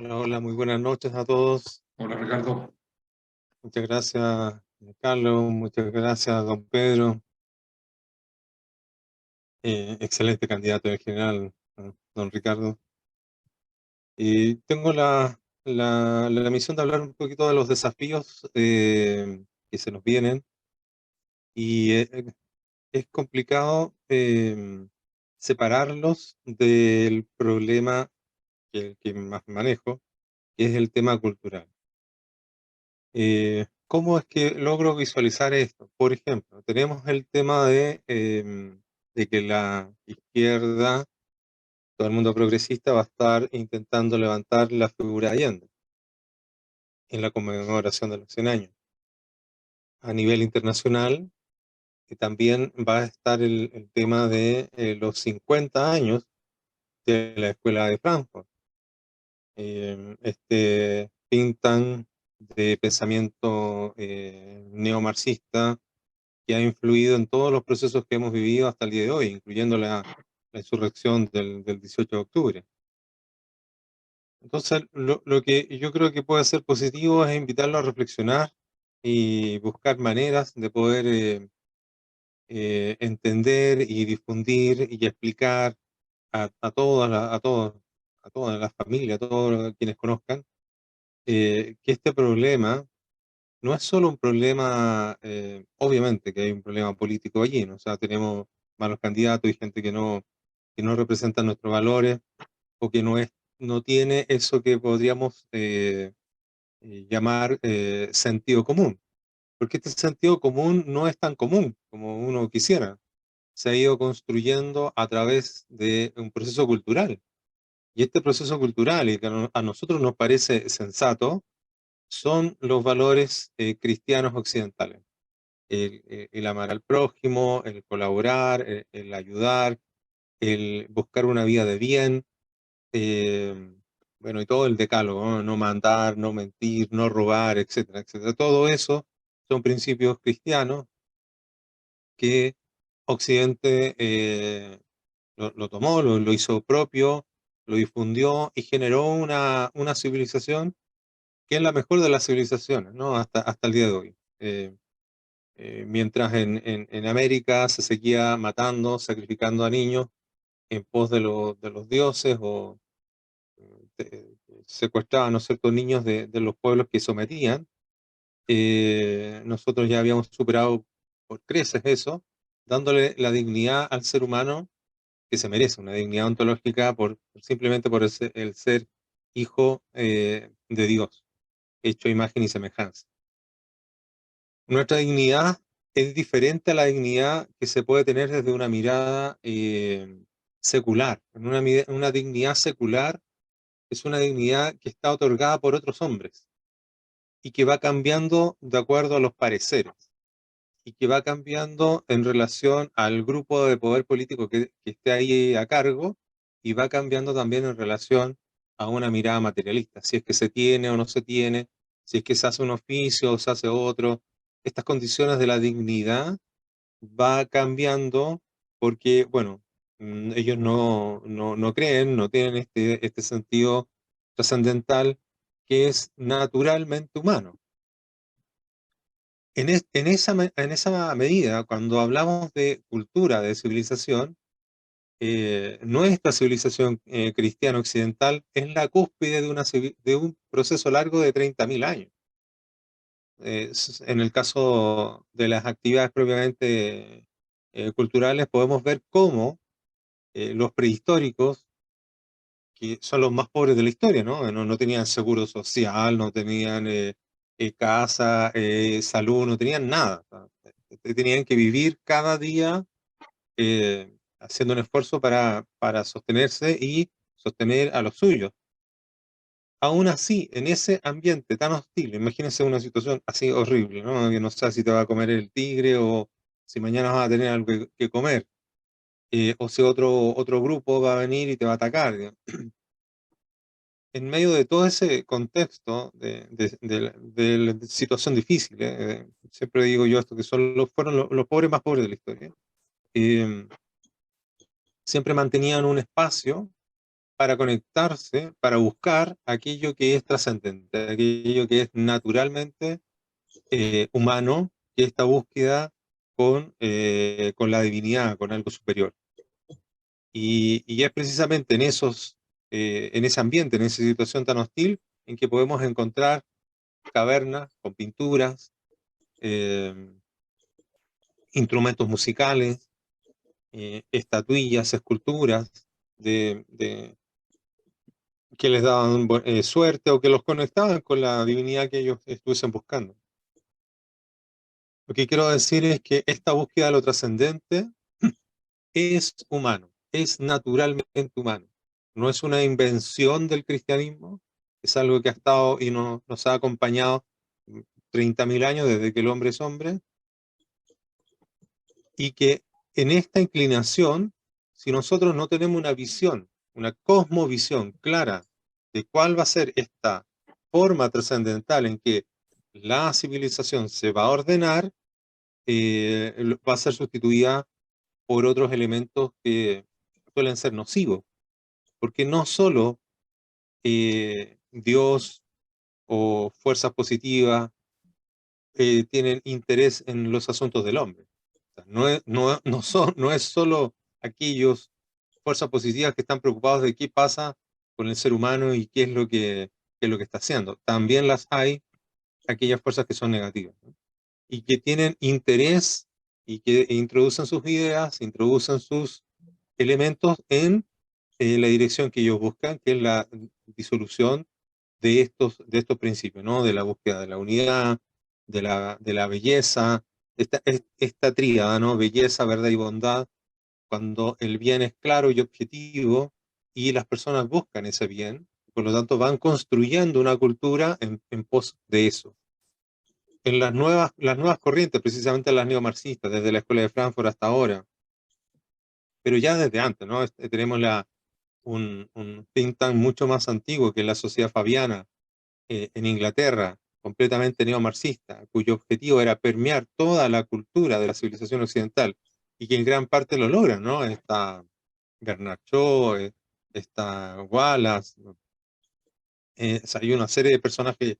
Hola, hola, muy buenas noches a todos. Hola Ricardo. Muchas gracias, Carlos. Muchas gracias, don Pedro. Excelente candidato en general, don Ricardo. Y tengo la misión de hablar un poquito de los desafíos que se nos vienen. Y es complicado separarlos del problema que más manejo, que es el tema cultural. ¿Cómo es que logro visualizar esto? Por ejemplo, tenemos el tema de que la izquierda, todo el mundo progresista, va a estar intentando levantar la figura de Allende en la conmemoración de los 100 años. A nivel internacional, también va a estar el tema de los 50 años de la Escuela de Frankfurt. Este think tank de pensamiento neomarxista que ha influido en todos los procesos que hemos vivido hasta el día de hoy, incluyendo la insurrección del 18 de octubre. Entonces, lo que yo creo que puede ser positivo es invitarlo a reflexionar y buscar maneras de poder entender y difundir y explicar a todas las familias, a todos quienes conozcan, que este problema no es solo un problema, obviamente que hay un problema político allí, ¿no? O sea, tenemos malos candidatos y gente que no representa nuestros valores o que no tiene eso que podríamos llamar sentido común. Porque este sentido común no es tan común como uno quisiera. Se ha ido construyendo a través de un proceso cultural. Y este proceso cultural, y que a nosotros nos parece sensato, son los valores cristianos occidentales. El amar al prójimo, el colaborar, el ayudar, el buscar una vida de bien, eh, bueno, y todo el decálogo, ¿no? No matar, no mentir, no robar, etcétera, etcétera. Todo eso son principios cristianos que Occidente lo tomó, lo hizo propio, lo difundió y generó una civilización que es la mejor de las civilizaciones, ¿no? Hasta el día de hoy. Mientras en América se seguía matando, sacrificando a niños en pos de los dioses o secuestraban, ¿no es cierto?, niños de los pueblos que sometían. Nosotros ya habíamos superado por creces eso, dándole la dignidad al ser humano que se merece, una dignidad ontológica simplemente por el ser hijo de Dios, hecho a imagen y semejanza. Nuestra dignidad es diferente a la dignidad que se puede tener desde una mirada secular. Una dignidad secular es una dignidad que está otorgada por otros hombres y que va cambiando de acuerdo a los pareceres y que va cambiando en relación al grupo de poder político que esté ahí a cargo y va cambiando también en relación a una mirada materialista, si es que se tiene o no se tiene, si es que se hace un oficio o se hace otro. Estas condiciones de la dignidad va cambiando porque, bueno, ellos no creen, no tienen este sentido trascendental que es naturalmente humano. En esa medida, cuando hablamos de cultura, de civilización, nuestra civilización cristiana occidental es la cúspide de un proceso largo de 30.000 años. En el caso de las actividades propiamente culturales, podemos ver cómo los prehistóricos, que son los más pobres de la historia, ¿no? No tenían seguro social, no tenían casa, salud, no tenían nada. O sea, tenían que vivir cada día haciendo un esfuerzo para sostenerse y sostener a los suyos. Aún así, en ese ambiente tan hostil, imagínense una situación así horrible, ¿no? Que no sabes si te va a comer el tigre o si mañana vas a tener algo que comer, o si otro grupo va a venir y te va a atacar, digamos. En medio de todo ese contexto de la situación difícil, siempre digo yo esto, que fueron los pobres más pobres de la historia, eh, siempre mantenían un espacio para conectarse, para buscar aquello que es trascendente, aquello que es naturalmente humano, que es esta búsqueda con la divinidad, con algo superior. Y es precisamente en ese ambiente, en esa situación tan hostil, en que podemos encontrar cavernas con pinturas, eh, instrumentos musicales, estatuillas, esculturas que les daban suerte o que los conectaban con la divinidad que ellos estuviesen buscando. Lo que quiero decir es que esta búsqueda de lo trascendente es humano, es naturalmente humano. No es una invención del cristianismo, es algo que ha estado y nos ha acompañado 30.000 años desde que el hombre es hombre, y que en esta inclinación, si nosotros no tenemos una visión, una cosmovisión clara de cuál va a ser esta forma trascendental en que la civilización se va a ordenar, va a ser sustituida por otros elementos que suelen ser nocivos, porque no solo Dios o fuerzas positivas tienen interés en los asuntos del hombre. O sea, no es solo aquellos fuerzas positivas que están preocupados de qué pasa con el ser humano y qué es lo que está haciendo. También las hay aquellas fuerzas que son negativas, ¿no? Y que tienen interés y que introducen sus ideas, introducen sus elementos en la dirección que ellos buscan, que es la disolución de estos principios, ¿no? De la búsqueda de la unidad, de la belleza, esta tríada, ¿no? Belleza, verdad y bondad, cuando el bien es claro y objetivo y las personas buscan ese bien, por lo tanto van construyendo una cultura en pos de eso. En las nuevas corrientes, precisamente las neomarxistas, desde la Escuela de Frankfurt hasta ahora, pero ya desde antes, ¿no? Tenemos un think tank mucho más antiguo que es la Sociedad Fabiana, en Inglaterra, completamente neomarxista, cuyo objetivo era permear toda la cultura de la civilización occidental y que en gran parte lo logran, ¿no? Está Bernard Shaw, está Wallace, o sea, hay una serie de personajes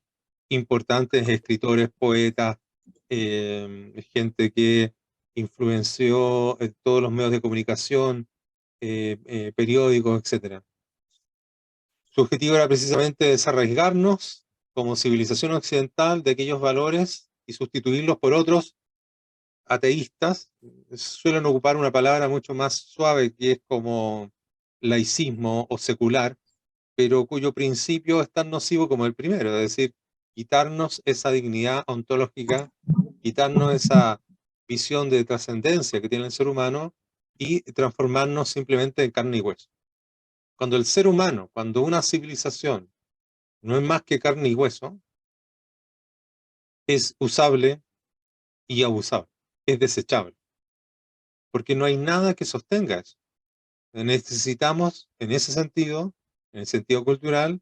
importantes, escritores, poetas, gente que influenció todos los medios de comunicación, periódicos, etcétera. Su objetivo era precisamente desarraigarnos como civilización occidental de aquellos valores y sustituirlos por otros ateístas. Suelen ocupar una palabra mucho más suave que es como laicismo o secular, pero cuyo principio es tan nocivo como el primero, es decir, quitarnos esa dignidad ontológica, quitarnos esa visión de trascendencia que tiene el ser humano y transformarnos simplemente en carne y hueso. Cuando el ser humano, cuando una civilización no es más que carne y hueso, es usable y abusable, es desechable, porque no hay nada que sostenga eso. Necesitamos, en ese sentido, en el sentido cultural,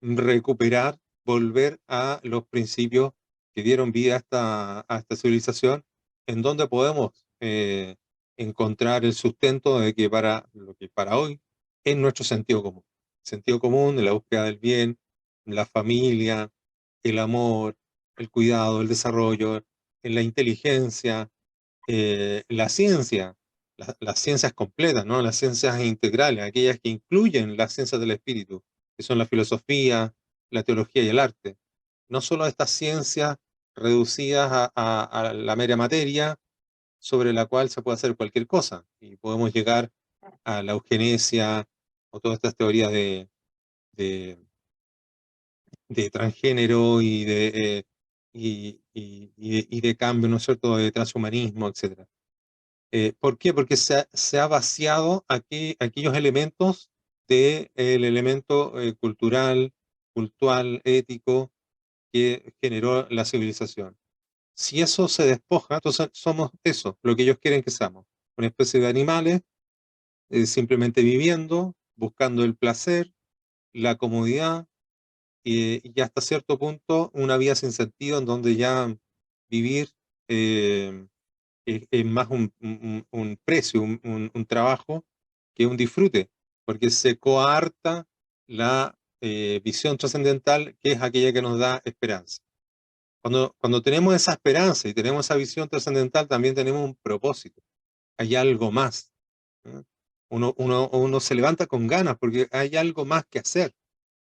recuperar, volver a los principios que dieron vida a esta civilización, en donde podemos encontrar el sustento de que para lo que para hoy es nuestro sentido común. Sentido común de la búsqueda del bien, la familia, el amor, el cuidado, el desarrollo, la inteligencia, la ciencia, las ciencias completas, ¿no? Las ciencias integrales, aquellas que incluyen las ciencias del espíritu, que son la filosofía, la teología y el arte. No solo estas ciencias reducidas a la mera materia sobre la cual se puede hacer cualquier cosa y podemos llegar a la eugenesia o todas estas teorías de, de transgénero y de cambio, ¿no es cierto?, de transhumanismo, etcétera. ¿Por qué? Porque se ha vaciado aquellos elementos del elemento cultural, cultural, ético que generó la civilización. Si eso se despoja, entonces somos eso, lo que ellos quieren que seamos, una especie de animales, simplemente viviendo, buscando el placer, la comodidad, y hasta cierto punto una vida sin sentido en donde ya vivir eh, es más un precio, un trabajo que un disfrute. porque se coarta la visión trascendental, que es aquella que nos da esperanza. Cuando tenemos esa esperanza y tenemos esa visión trascendental, también tenemos un propósito. Hay algo más. ¿Eh? Uno se levanta con ganas porque hay algo más que hacer.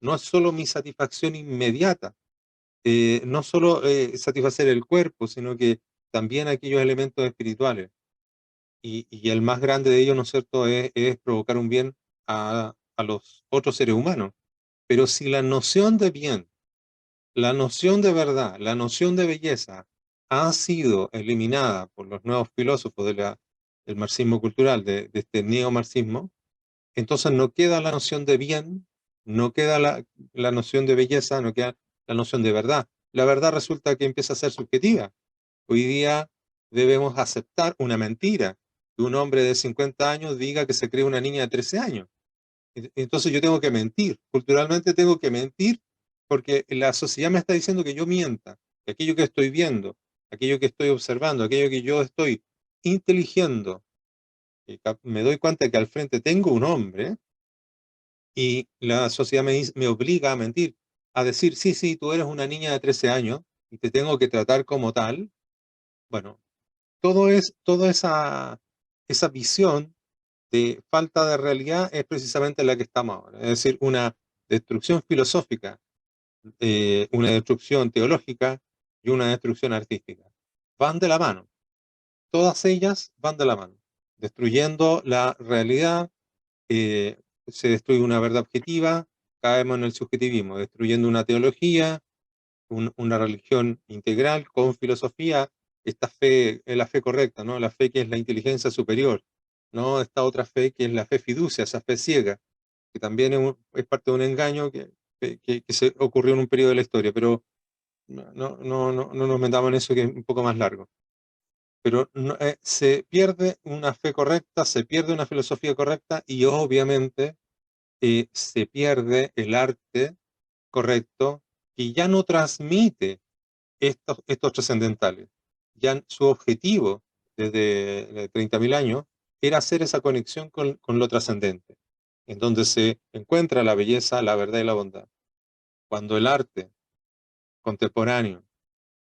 No es solo mi satisfacción inmediata, no solo satisfacer el cuerpo, sino que también aquellos elementos espirituales. Y el más grande de ellos, ¿no es cierto?, es provocar un bien a los otros seres humanos. Pero si la noción de bien, la noción de verdad, la noción de belleza ha sido eliminada por los nuevos filósofos del marxismo cultural, de este neomarxismo, entonces no queda la noción de bien, no queda la noción de belleza, no queda la noción de verdad. La verdad resulta que empieza a ser subjetiva. Hoy día debemos aceptar una mentira, que un hombre de 50 años diga que se cree una niña de 13 años. Entonces yo tengo que mentir, culturalmente tengo que mentir, porque la sociedad me está diciendo que yo mienta, que aquello que estoy viendo, aquello que estoy observando, aquello que yo estoy inteligiendo, me doy cuenta que al frente tengo un hombre y la sociedad me obliga a mentir, a decir, sí, sí, tú eres una niña de 13 años y te tengo que tratar como tal. Bueno, toda esa visión de falta de realidad es precisamente la que estamos ahora. Es decir, una destrucción filosófica, una destrucción teológica y una destrucción artística. Van de la mano. Todas ellas van de la mano. Destruyendo la realidad, eh, se destruye una verdad objetiva, caemos en el subjetivismo, destruyendo una teología, una religión integral con filosofía, esta fe es la fe correcta, ¿no? La fe que es la inteligencia superior, no esta otra fe que es la fe fiducia, esa fe ciega, que también es parte de un engaño que se ocurrió en un periodo de la historia, pero no nos metamos en eso, que es un poco más largo. Pero se pierde una fe correcta, se pierde una filosofía correcta y obviamente se pierde el arte correcto, que ya no transmite estos trascendentales. Ya su objetivo desde 30.000 años era hacer esa conexión con lo trascendente, en donde se encuentra la belleza, la verdad y la bondad. Cuando el arte contemporáneo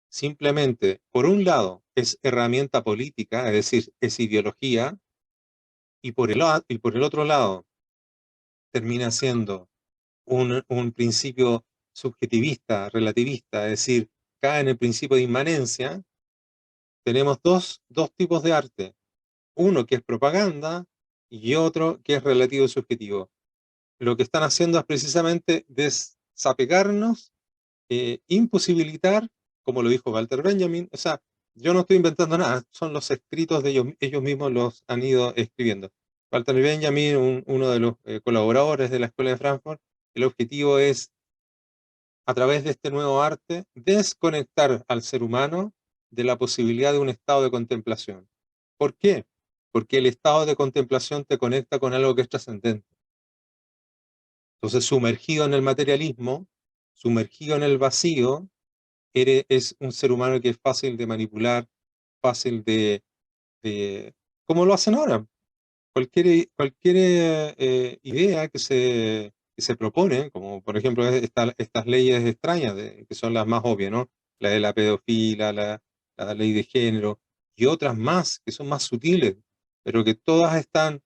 simplemente, por un lado, es herramienta política, es decir, es ideología, y por el otro lado, termina siendo un principio subjetivista, relativista, es decir, cae en el principio de inmanencia. Tenemos dos tipos de arte, uno que es propaganda y otro que es relativo y subjetivo. Lo que están haciendo es precisamente desapegarnos, imposibilitar, como lo dijo Walter Benjamin, o sea, yo no estoy inventando nada, son los escritos de ellos mismos los han ido escribiendo. Walter Benjamin, uno de los colaboradores de la Escuela de Frankfurt, el objetivo es, a través de este nuevo arte, desconectar al ser humano de la posibilidad de un estado de contemplación. ¿Por qué? Porque el estado de contemplación te conecta con algo que es trascendente. Entonces, sumergido en el materialismo, sumergido en el vacío, es un ser humano que es fácil de manipular, fácil como lo hacen ahora. Cualquier idea que se propone, como por ejemplo estas leyes extrañas, que son las más obvias, ¿no? La de la pedofilia, la ley de género, y otras más que son más sutiles, pero que todas están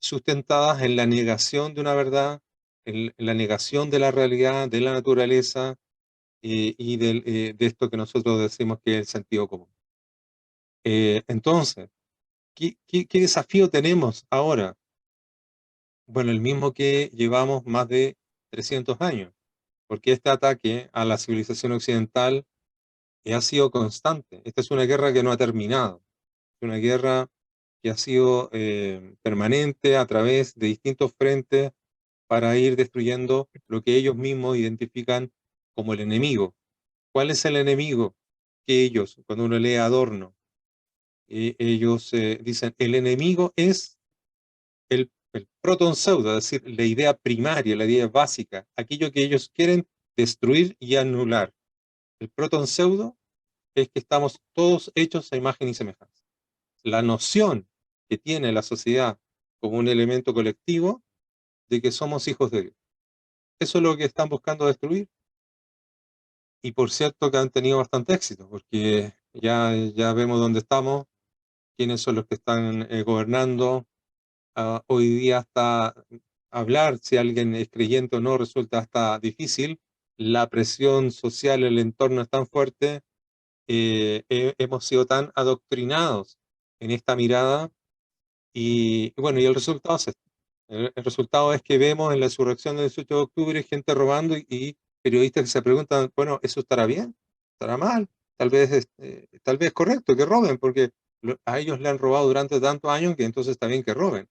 sustentadas en la negación de una verdad, en la negación de la realidad, de la naturaleza, y de esto que nosotros decimos que es el sentido común. Entonces, ¿qué desafío tenemos ahora? Bueno, el mismo que llevamos más de 300 años, porque este ataque a la civilización occidental ha sido constante. Esta es una guerra que no ha terminado, es una guerra que ha sido permanente a través de distintos frentes para ir destruyendo lo que ellos mismos identifican como el enemigo. ¿Cuál es el enemigo? Que ellos, cuando uno lee Adorno, ellos dicen, el enemigo es el proton pseudo, es decir, la idea primaria, la idea básica, aquello que ellos quieren destruir y anular. El proton pseudo es que estamos todos hechos a imagen y semejanza. La noción que tiene la sociedad como un elemento colectivo de que somos hijos de Dios. Eso es lo que están buscando destruir. Y por cierto que han tenido bastante éxito, porque ya vemos dónde estamos, quiénes son los que están gobernando. Hoy día hasta hablar si alguien es creyente o no resulta hasta difícil. La presión social, el entorno es tan fuerte, hemos sido tan adoctrinados en esta mirada y bueno, y el resultado es este. El resultado es que vemos en la insurrección del 18 de octubre gente robando y periodistas que se preguntan, bueno, ¿eso estará bien? ¿Estará mal? Tal vez es correcto que roben, porque a ellos le han robado durante tantos años que entonces está bien que roben.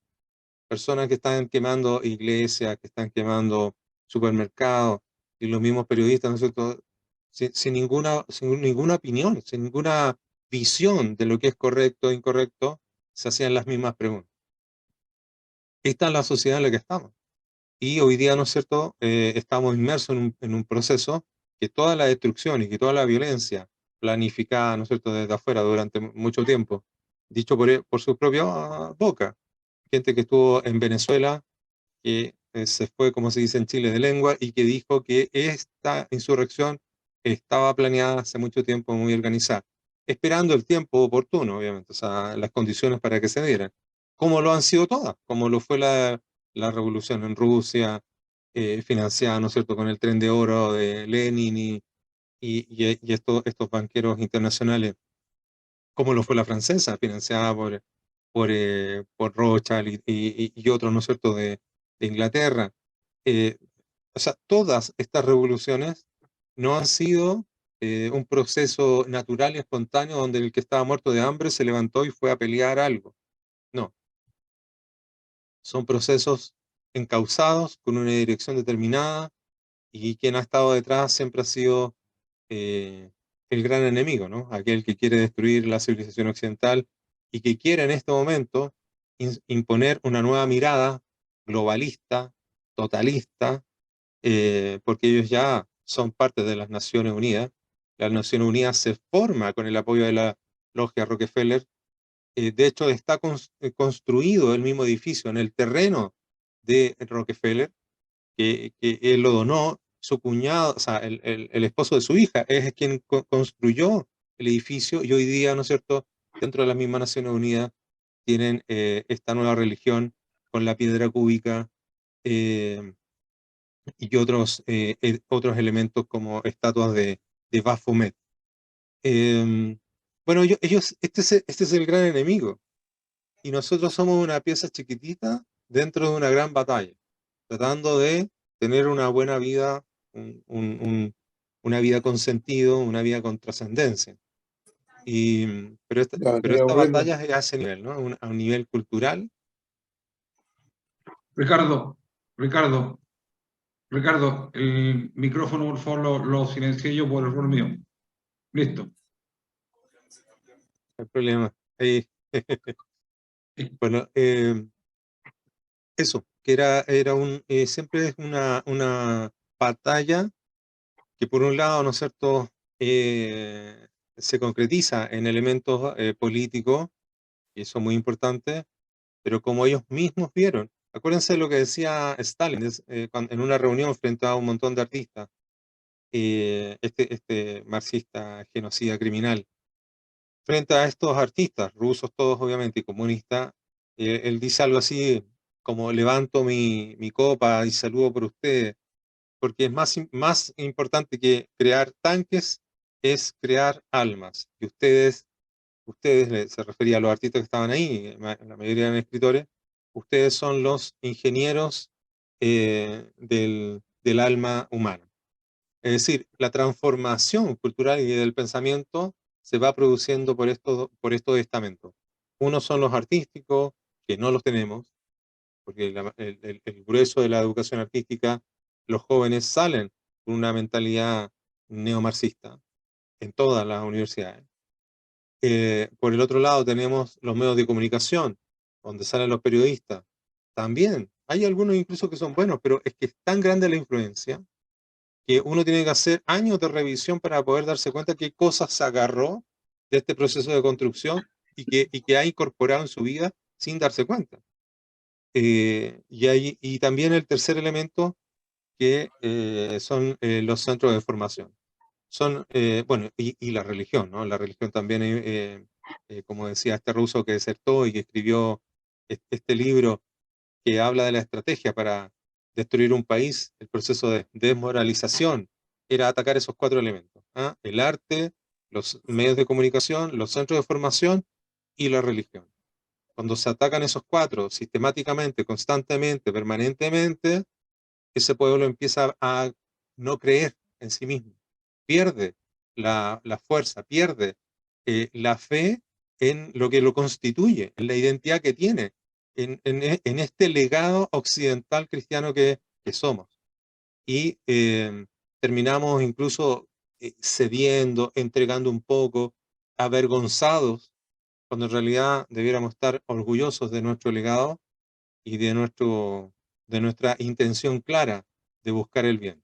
Personas que están quemando iglesias, que están quemando supermercados, y los mismos periodistas, ¿no es cierto? Sin ninguna opinión, sin ninguna visión de lo que es correcto e incorrecto, se hacían las mismas preguntas. Esta es la sociedad en la que estamos. Y hoy día, ¿no es cierto?, estamos inmersos en un proceso que toda la destrucción y que toda la violencia planificada, ¿no es cierto?, desde afuera durante mucho tiempo, dicho por su propia boca, gente que estuvo en Venezuela, que se fue, como se dice en Chile, de lengua, y que dijo que esta insurrección estaba planeada hace mucho tiempo, muy organizada, esperando el tiempo oportuno, obviamente, o sea, las condiciones para que se dieran, como lo han sido todas, como lo fue la revolución en Rusia, financiada, ¿no es cierto?, con el tren de oro de Lenin y estos banqueros internacionales, como lo fue la francesa, financiada por Rothschild y otros, ¿no es cierto?, de Inglaterra. Eh, o sea, todas estas revoluciones no han sido un proceso natural y espontáneo donde el que estaba muerto de hambre se levantó y fue a pelear algo. No, son procesos encausados con una dirección determinada, y quien ha estado detrás siempre ha sido eh, el gran enemigo, ¿no? Aquel que quiere destruir la civilización occidental y que quiere en este momento imponer una nueva mirada globalista, totalista, porque ellos ya son parte de las Naciones Unidas. Las Naciones Unidas se forma con el apoyo de la logia Rockefeller. De hecho, está construido el mismo edificio en el terreno de Rockefeller, que él lo donó. Su cuñado, o sea, el esposo de su hija, es quien construyó el edificio, y hoy día, ¿no es cierto?, dentro de las mismas Naciones Unidas tienen esta nueva religión con la piedra cúbica, eh, y otros elementos como estatuas de Baphomet. Bueno, este es el gran enemigo, y nosotros somos una pieza chiquitita dentro de una gran batalla, tratando de tener una buena vida, una vida con sentido, una vida con trascendencia. Pero esta, Ya, pero estoy esta aburriendo. batalla es a ese nivel, ¿no? A un nivel cultural. Ricardo, Ricardo, Ricardo, el micrófono, por favor, lo silencié yo por error mío. Listo. El problema. Ahí. Bueno, eso, que siempre es una batalla que por un lado, ¿no es cierto?, se concretiza en elementos políticos, y eso es muy importante, pero como ellos mismos vieron, acuérdense de lo que decía Stalin en una reunión frente a un montón de artistas, este marxista genocida criminal, frente a estos artistas, rusos todos obviamente y comunistas, él dice algo así como: levanto mi copa y saludo por ustedes, porque es más importante que crear tanques, es crear almas. Y ustedes, se refería a los artistas que estaban ahí, la mayoría eran escritores, ustedes son los ingenieros del alma humana. Es decir, la transformación cultural y del pensamiento se va produciendo por estos estamentos. Unos son los artísticos, que no los tenemos, porque el grueso de la educación artística, los jóvenes salen con una mentalidad neomarxista en todas las universidades. Por el otro lado tenemos los medios de comunicación, donde salen los periodistas. También hay algunos incluso que son buenos, pero es que es tan grande la influencia que uno tiene que hacer años de revisión para poder darse cuenta qué cosas se agarró de este proceso de construcción y que ha incorporado en su vida sin darse cuenta. y también el tercer elemento, que son los centros de formación. Son, bueno, y la religión, ¿no? La religión también, como decía este ruso que desertó y que escribió este libro que habla de la estrategia para destruir un país, el proceso de desmoralización, era atacar esos cuatro elementos, ¿ah? El arte, los medios de comunicación, los centros de formación y la religión. Cuando se atacan esos cuatro sistemáticamente, constantemente, permanentemente, ese pueblo empieza a no creer en sí mismo, pierde la fuerza, pierde la fe en lo que lo constituye, en la identidad que tiene, en este legado occidental cristiano que somos. Y terminamos incluso cediendo, entregando un poco, avergonzados, cuando en realidad debiéramos estar orgullosos de nuestro legado y de nuestra intención clara de buscar el bien.